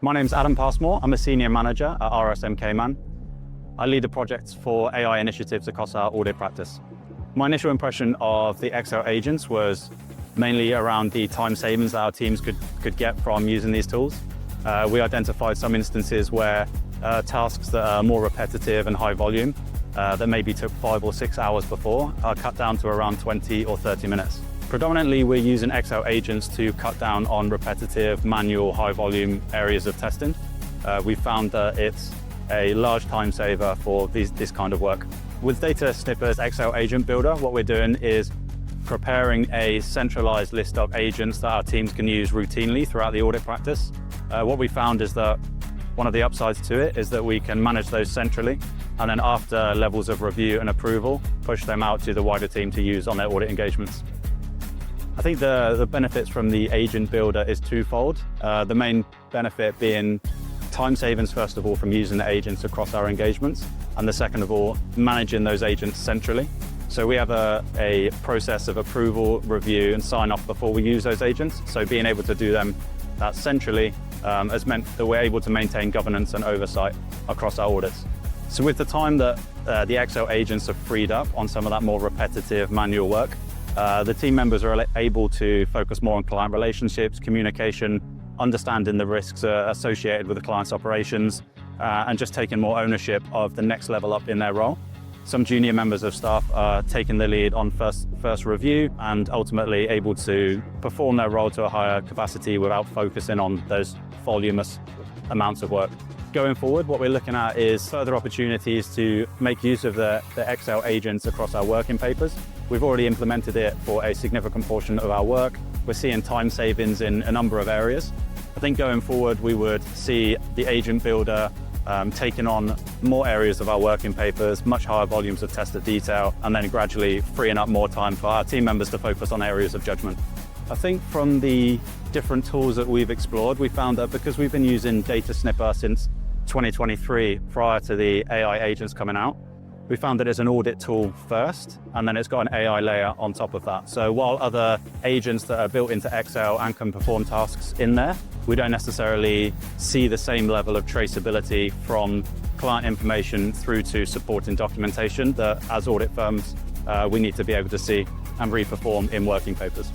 My name's Adam Passmore. I'm a senior manager at RSM Cayman. I lead the projects for AI initiatives across our audit practice. My initial impression of the Excel agents was mainly around the time savings that our teams could get from using these tools. We identified some instances where tasks that are more repetitive and high volume that maybe took 5 or 6 hours before are cut down to around 20 or 30 minutes. Predominantly, we're using Excel agents to cut down on repetitive, manual, high-volume areas of testing. We found that it's a large time saver for this kind of work. With DataSnipper's Excel Agent Builder, what we're doing is preparing a centralized list of agents that our teams can use routinely throughout the audit practice. What we found is that one of the upsides to it is that we can manage those centrally, and then after levels of review and approval, push them out to the wider team to use on their audit engagements. I think the benefits from the agent builder is twofold. The main benefit being time savings, first of all, from using the agents across our engagements, and the second of all, managing those agents centrally. So we have a process of approval, review, and sign off before we use those agents. So being able to do them centrally has meant that we're able to maintain governance and oversight across our audits. So with the time that the Excel agents have freed up on some of that more repetitive manual work, the team members are able to focus more on client relationships, communication, understanding the risks associated with the client's operations, and just taking more ownership of the next level up in their role. Some junior members of staff are taking the lead on first review and ultimately able to perform their role to a higher capacity without focusing on those voluminous amounts of work. Going forward, what we're looking at is further opportunities to make use of the Excel agents across our working papers. We've already implemented it for a significant portion of our work. We're seeing time savings in a number of areas. I think going forward, we would see the agent builder taking on more areas of our working papers, much higher volumes of tested detail, and then gradually freeing up more time for our team members to focus on areas of judgment. I think from the different tools that we've explored, we found that because we've been using DataSnipper since 2023, prior to the AI agents coming out, we found that it's an audit tool first, and then it's got an AI layer on top of that. So while other agents that are built into Excel and can perform tasks in there, we don't necessarily see the same level of traceability from client information through to supporting documentation that as audit firms, we need to be able to see and re-perform in working papers.